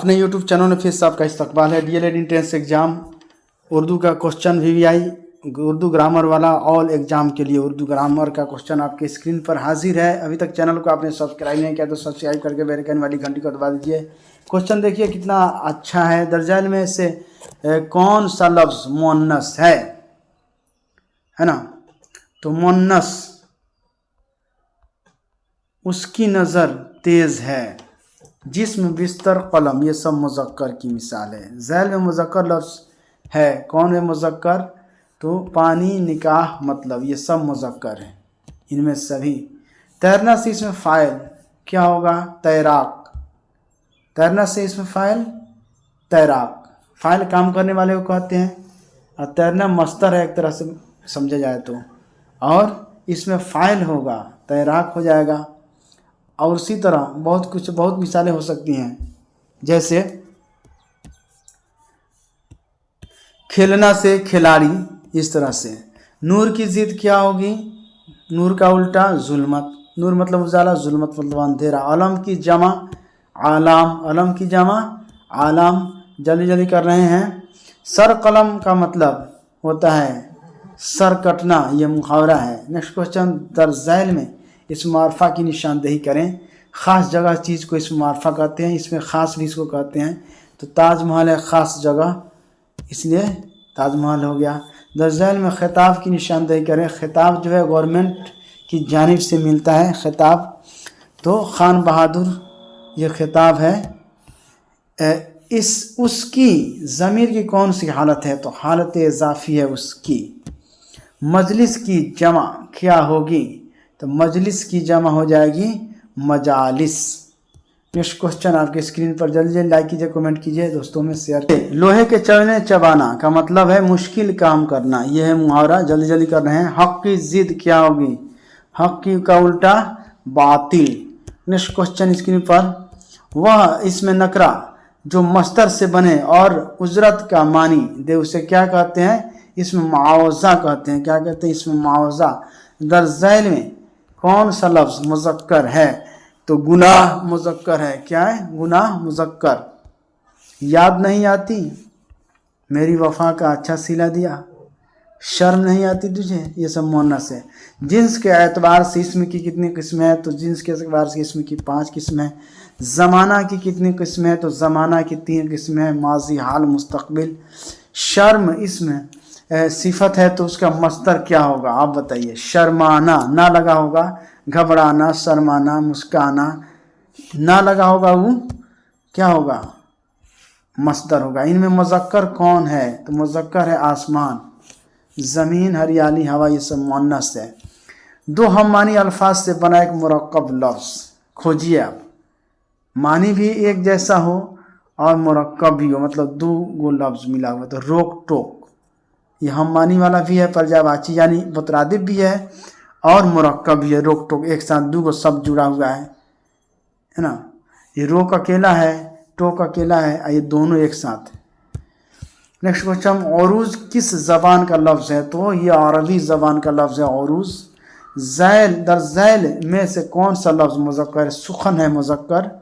अपने YouTube channel में फिर से आपका इस्तकबाल है। डीएलएड एंट्रेंस एग्ज़ाम उर्दू का क्वेश्चन भी आई, उर्दू ग्रामर वाला ऑल एग्ज़ाम के लिए उर्दू ग्रामर का क्वेश्चन आपके स्क्रीन पर हाजिर है। अभी तक चैनल को आपने सब्सक्राइब नहीं किया तो सब्सक्राइब करके बेल आइकन वाली घंटी को दबा दीजिए। क्वेश्चन देखिए कितना अच्छा है। दर्जैन में से कौन सा लफ्ज़ मुअन्नस है ना? तो मुअन्नस उसकी नज़र तेज़ है, जिस्म बिस्तर कलम, ये सब मुज़क्कर की मिसाल है। ज़ैल में मुज़क्कर लफ्ज़ है, कौन है मुज़क्कर? तो पानी, निकाह, मतलब, ये सब मुज़क्कर है इनमें सभी। तैरना से इसमें फ़ाइल क्या होगा? तैराक। तैरना से इसमें फ़ाइल तैराक, फ़ाइल काम करने वाले को कहते हैं, और तैरना मस्तर है एक तरह से समझा जाए तो, और इसमें फ़ाइल होगा तैराक हो जाएगा। और उसी तरह बहुत मिसालें हो सकती हैं, जैसे खेलना से खिलाड़ी, इस तरह से। नूर की ज़िद क्या होगी? नूर का उल्टा जुल्मत। नूर मतलब उजाला, जुल्मत मतलब अंधेरा। अलम की जमा आलाम, अलम की जमा आलाम। जल्दी जल्दी कर रहे हैं। सर कलम का मतलब होता है सर कटना, ये मुहावरा है। नेक्स्ट क्वेश्चन, दरज़ैल में इसम मारफा की निशानदेही करें। ख़ास जगह चीज़ को इसम मारफा कहते हैं, इसमें ख़ास भी इसको कहते हैं। तो ताजमहल है ख़ास जगह, इसलिए ताजमहल हो गया। दरज़ैल में ख़िताब की निशानदेही करें। ख़िताब जो है गवर्नमेंट की जानिब से मिलता है ख़िताब, तो खान बहादुर ये ख़िताब है। उसकी ज़मीर की कौन सी हालत है? तो हालत इज़ाफ़ी है उसकी। मजलिस की जमा क्या होगी? तो मजलिस की जमा हो जाएगी मजालिस। नेक्स्ट क्वेश्चन आपके स्क्रीन पर, जल्दी जल्दी लाइक कीजिए, कमेंट कीजिए, दोस्तों में शेयर कीजिए। लोहे के चलने चबाना का मतलब है मुश्किल काम करना, यह है मुहावरा। जल्दी जल्दी कर रहे हैं। हक़ की ज़िद क्या होगी? हक़ की का उल्टा बातिल। नेक्स्ट क्वेश्चन स्क्रीन पर, वह इसमें नकरा जो मस्तर से बने और उजरत का मानी दे उसे क्या कहते हैं? इसमें मुआवजा कहते हैं। क्या कहते हैं? इसमें मुआवजा। दरज़ैल में कौन सा लफ्ज़ मुज़क्कर है? तो गुनाह मुज़क्कर है। क्या है? गुनाह मुज़क्कर। याद नहीं आती मेरी वफ़ा का अच्छा सिला दिया, शर्म नहीं आती तुझे, ये सब मुअन्नस है। जिन्स के एतबार से इसम की कितनी किस्में हैं? तो जिन्स के एतबार से इसम की 5 किस्में हैं। ज़माना की कितनी किस्में हैं? तो ज़माना की 3 किस्में हैं, माजी, हाल, मुस्तक़बिल। शर्म इसमें सिफत है, तो उसका मस्तर क्या होगा? आप बताइए। शर्माना, ना लगा होगा, घबराना, शर्माना, मुस्काना, ना लगा होगा, वो क्या होगा? मस्तर होगा। इनमें मुज़क्कर कौन है? तो मुज़क्कर है आसमान, ज़मीन, हरियाली, हवा, ये सब मुअन्नस है। दो हम मानी अल्फाज से बना एक मुरक्कब लफ्ज़ खोजिए आप। मानी भी एक जैसा हो और मुरक्कब भी हो, मतलब 2 गो लफ्ज़ मिला हुआ। तो रोक टोक, ये हम मानी वाला भी है, पर्यायवाची यानी मुतरादिफ भी है, और मुरक्कब भी है। रोक टोक एक साथ 2 गो शब्द जुड़ा हुआ है ना। ये रोक अकेला है, टोक अकेला है, ये दोनों एक साथ। नेक्स्ट क्वेश्चन, औरूज किस ज़बान का लफ्ज़ है? तो ये अरबी ज़बान का लफ्ज़ है औरूज। ज़ैल, दरज़ैल में से कौन सा लफ्ज़ मुज़क्कर है? सुखन है मुज़क्कर।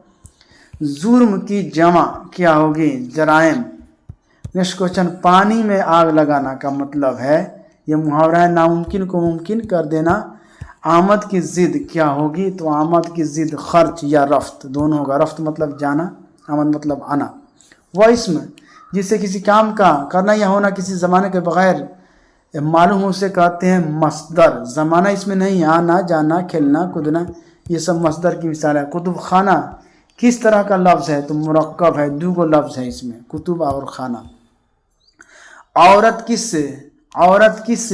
जुर्म की जमा क्या होगी? जराइम। नेक्स्ट क्वेश्चन, पानी में आग लगाना का मतलब है, ये मुहावरा है, नामुमकिन को मुमकिन कर देना। आमद की ज़िद क्या होगी? तो आमद की ज़िद खर्च या रफ्त, दोनों होगा। रफ्त मतलब जाना, आमद मतलब आना। वह इसमें जिससे किसी काम का करना या होना किसी ज़माने के बग़ैर मालूम हो उसे कहते हैं मस्दर। ज़माना इसमें नहीं, आना, जाना, खेलना, कूदना, ये सब मस्दर की मिसाल है। कुतुब खाना किस तरह का लफ्ज़ है? तो मुरक्कब है, 2 गो लफ्ज़ है इसमें, कुतुब और खाना। औरत किस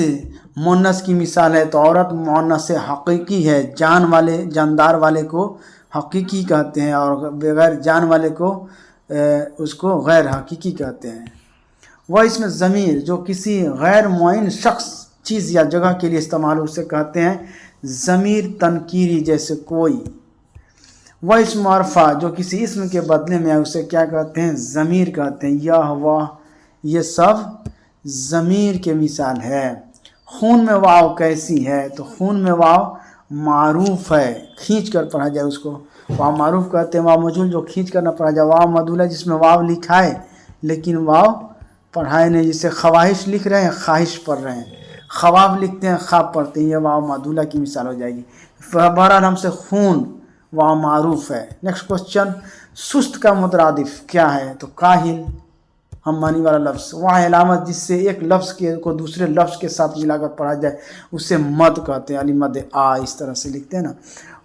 मुअन्नस की मिसाल है? तो औरत मुअन्नस हकीकी है, जान वाले, जानदार वाले को हकीकी कहते हैं, और बगैर जान वाले को उसको गैर हकीकी कहते हैं। वह इसमें ज़मीर जो किसी गैर मुअय्यन शख्स, चीज़ या जगह के लिए इस्तेमाल उसे कहते हैं ज़मीर तनकीरी, जैसे कोई। वह इसम मारफा जो किसी इसम के बदले में है उसे क्या कहते हैं? ज़मीर कहते हैं। यह, वह, ये सब ज़मीर के मिसाल है। खून में वाव कैसी है? तो खून में वाव मारूफ है, खींच कर पढ़ा जाए उसको वाव मारूफ कहते हैं वाव मजूल जो खींच करना पड़ा जाए। वाव मदूल है जिसमें वाव लिखा है लेकिन वाव पढ़ाए नहीं, जिसे ख्वाहिश लिख रहे हैं ख्वाहिश पढ़ रहे हैं, ख्वाब लिखते हैं ख्वाब पढ़ते हैं, ये वाव मदूला की मिसाल हो जाएगी। बहरहाल हमसे खून वाव मारूफ है। नेक्स्ट क्वेश्चन, सुस्त का मुतरादिफ क्या है? तो काहिल, हम मानी वाला लफ्ज़। वह इलामत जिससे एक लफ्ज़ को दूसरे लफ्ज़ के साथ मिलाकर पढ़ा जाए उसे मद कहते हैं, अली मद आ, इस तरह से लिखते हैं ना।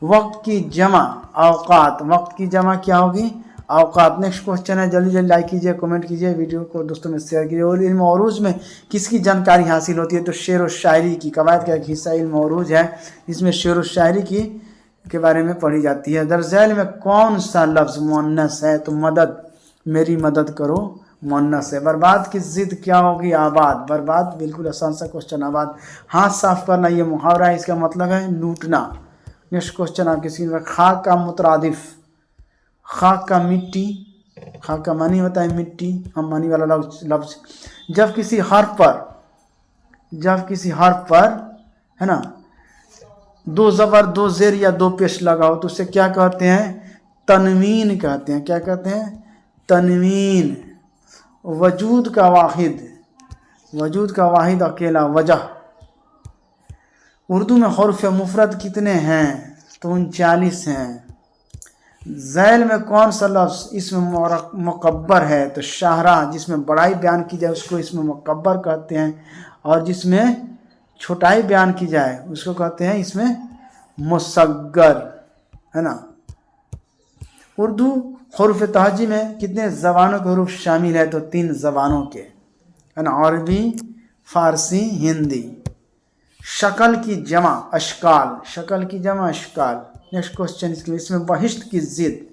वक्त की जमा औकात, वक्त की जमा क्या होगी? औकात। नेक्स्ट क्वेश्चन है, जल्दी जल्दी लाइक कीजिए, कमेंट कीजिए, वीडियो को दोस्तों में शेयर कीजिए। और इल्म औरूज में किसकी जानकारी हासिल होती है? तो शेर और शायरी की। कवायद का एक हिस्सा इल्म औरूज है, इसमें शेर और शायरी की के बारे में पढ़ी जाती है। दरज़ैल में कौन सा लफ्ज़ मुअन्नस है? तो मदद, मेरी मदद करो, मुअन्नस है। बर्बाद की ज़िद क्या होगी? आबाद। बर्बाद बिल्कुल आसान सा क्वेश्चन, आबाद। हाथ साफ करना ये मुहावरा है, इसका मतलब है लूटना। नेक्स्ट क्वेश्चन आपके स्क्रीन पर, खाक का मुतरादिफ। खाक का मिट्टी, खाक का मानी होता है मिट्टी, हम मानी वाला लफ्ज़। जब किसी हर्फ पर है ना दो ज़बर दो ज़ेर या दो पेश लगाओ तो उसे क्या कहते हैं? तनवीन कहते हैं। क्या कहते हैं? तनवीन। वजूद का वाहिद अकेला, वजह। उर्दू में हर्फ मुफरद कितने हैं? तो 39 हैं। ज़ैल में कौन सा लफ्ज़ इसमें मुकब्बर है? तो शाहरा, जिसमें बड़ाई बयान की जाए उसको इसमें मुकब्बर कहते हैं, और जिसमें छोटाई बयान की जाए उसको कहते हैं इसमें मुसग्गर, है ना। उर्दू हुरूफ तहजी में कितने ज़बानों के हरूफ शामिल है? तो 3 ज़बानों के, है ना, अरबी, फ़ारसी, हिंदी। शक्ल की जमा अशकाल, शक्ल की जमा अशकाल। नेक्स्ट क्वेश्चन इसमें बहिश्त की ज़िद।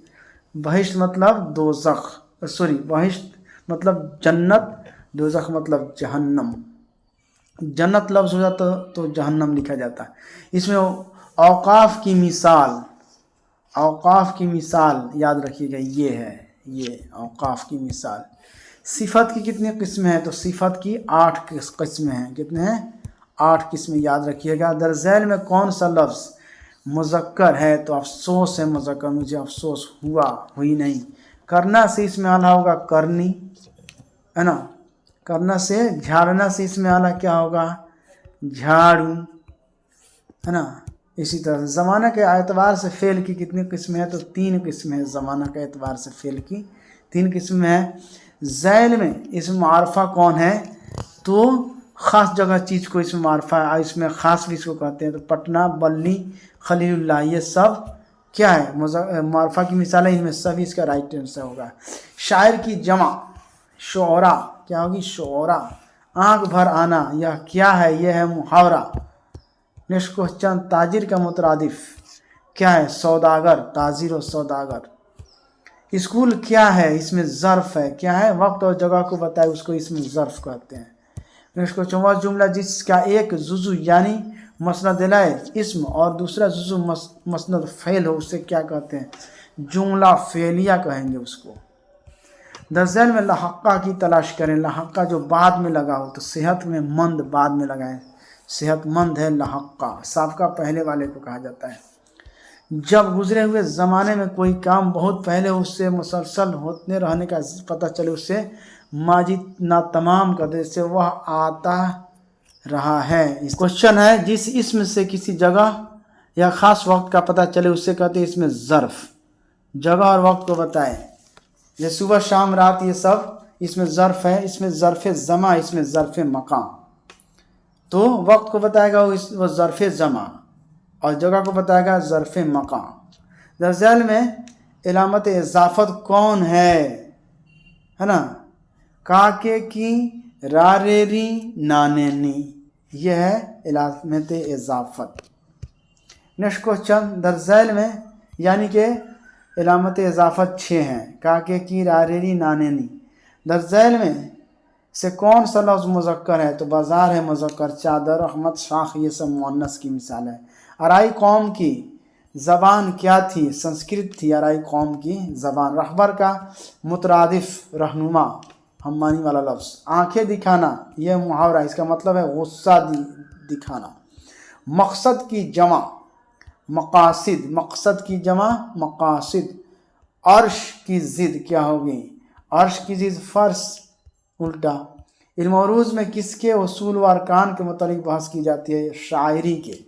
बहिश्त मतलब दोज़ख, बहिश्त मतलब जन्नत, दोज़ख मतलब जहन्नम। जन्नत लफ्ज़ हो जाता तो जहन्नम लिखा जाता है। इसमें औकाफ़ की मिसाल, औकाफ़ की मिसाल याद रखिएगा, ये है, ये औकाफ़ की मिसाल। सिफत की कितनी किस्में हैं? तो सिफत की 8 किस्में हैं। कितने हैं? 8 किस्में याद रखिएगा। दरज़ैल में कौन सा लफ्ज़ मुज़क्कर है? तो अफसोस है मुज़क्कर, मुझे अफसोस हुआ, हुई नहीं। करना से इसमें आला होगा करनी, है ना। करना से, झाड़ना से इसमें आला क्या होगा? झाड़ू, है ना। इसी तरह से ज़माना के एतबार से फ़ेल की कितनी किस्में हैं? तो 3 किस्में हैं। ज़माना के एतबार से फ़ेल की 3 किस्में हैं। ज़ैल में इसमें मारफा कौन है? तो ख़ास जगह चीज़ को इसमें मारफा है, इसमें ख़ास भी इसको कहते हैं। तो पटना, बल्ली, खलीलुल्लाह, ये सब क्या है? मारफा की मिसाल है, इनमें सभी इसका राइट आंसर होगा। शायर की जमा शोरा क्या होगी? शोरा। आँख भर आना, यह क्या है? यह है मुहावरा। नेक्स्ट क्वेश्चन, ताजिर का मुतरादिफ क्या है? सौदागर, ताजिर और सौदागर। स्कूल क्या है? इसमें ज़र्फ़ है। क्या है? वक्त और जगह को बताए उसको इसमें ज़र्फ़ कहते हैं। नेक्स्ट क्वेश्चन, वह जुमला जिसका एक जुज़ु यानी मसनद लाए इस्म और दूसरा जुज़ु मसनद फ़ेल हो उसे क्या कहते हैं? जुमला फ़ेलिया कहेंगे उसको। दरज़ैल में लहक्का की तलाश करें। लहक्का जो बाद में लगा हो, तो सेहत में मंद बाद में लगाएं, सेहतमंद है लहक्का। साबका पहले वाले को कहा जाता है। जब गुजरे हुए ज़माने में कोई काम बहुत पहले उससे मुसलसल होते रहने का पता चले उससे माजी ना तमाम कर दे, इससे वह आता रहा है। इस क्वेश्चन है, जिस इसम से किसी जगह या ख़ास वक्त का पता चले उससे कहते हैं इसमें ज़र्फ़। जगह और वक्त को बताए, ये सुबह शाम रात, ये सब इसमें ज़र्फ़ है। इसमें ज़र्फ़ ज़मा, इसमें ज़र्फ़ मकाम। तो वक्त को बताएगा वो ज़र्फ़ ज़मा, और जगह को बताएगा ज़र्फ़ मकाम। दरज़ैल में इलामत इज़ाफ़त कौन है ना? काके की रारेरी नानेनी, यह है इलामत इज़ाफ़त। नेक्स्ट क्वेश्चन, दरज़ैल में यानी कि इलामत इज़ाफ़त 6 हैं। काके की रारेरी नानेनी। दरज़ैल में से कौन सा लफ्ज़ मुज़क्कर है? तो बाज़ार है मुज़क्कर, चादर, अहमद, शाख, ये सब मुअन्नस की मिसाल है। अराई कौम की ज़बान क्या थी? संस्कृत थी अराई कौम की ज़बान। रहबर का मुतरादिफ रहनुमा, हम मानी वाला लफ्ज़। आँखें दिखाना, यह मुहावरा, इसका मतलब है गुस्सा दिखाना। मकसद की जमा मकासिद, मकसद की जमा मकासिद। अर्श की जिद क्या होगी? अर्श की जिद फर्श, उल्टा। इल्म अरूज में किसके उसूल व अरकान के मुतालिक बहस की जाती है? शायरी के।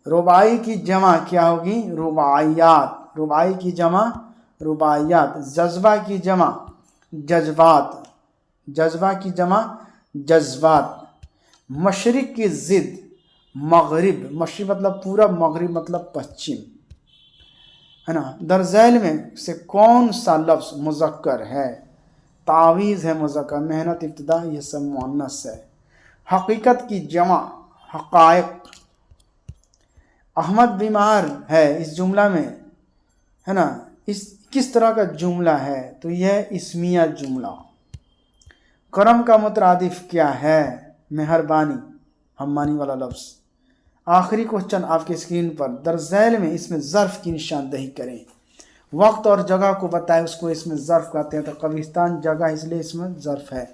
रुबाई की जमा क्या होगी? रुबाइयात, रुबाई की जमा रुबाइयात। जज्बा की जमा जज्बात, जज्बा की जमा जज्बात। मशरिक की जिद मगरिब, मशरिक मतलब पूरब, मगरिब मतलब पश्चिम, है ना। दरजैल में से कौन सा लफ्ज़ मुज़क्कर है? तावीज़ है मुज़क्कर, मेहनत, इब्तिदा, ये सब मुअन्नस है। हकीकत की जमा हक़ाइक़। अहमद बीमार है, इस जुमला में, है ना, इस किस तरह का जुमला है? तो यह इस्मिया जुमला। करम का मुतरादिफ क्या है? मेहरबानी, हम्मानी वाला लफ्ज़। आखिरी क्वेश्चन आपके स्क्रीन पर, दरजैल में इसमें ज़र्फ़ की निशानदही करें। वक्त और जगह को बताएं, उसको इसमें ज़र्फ़ कहते हैं। तो कब्रिस्तान जगह, इसलिए इसमें ज़र्फ़ है।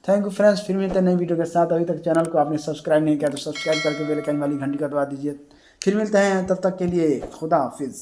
थैंक यू फ्रेंड्स, फिर मिलते हैं नई वीडियो के साथ। अभी तक चैनल को आपने सब्सक्राइब नहीं किया तो सब्सक्राइब करके बेल आइकन वाली घंटी का दबा दीजिए। फिर मिलते हैं, तब तक के लिए खुदा हाफिज़।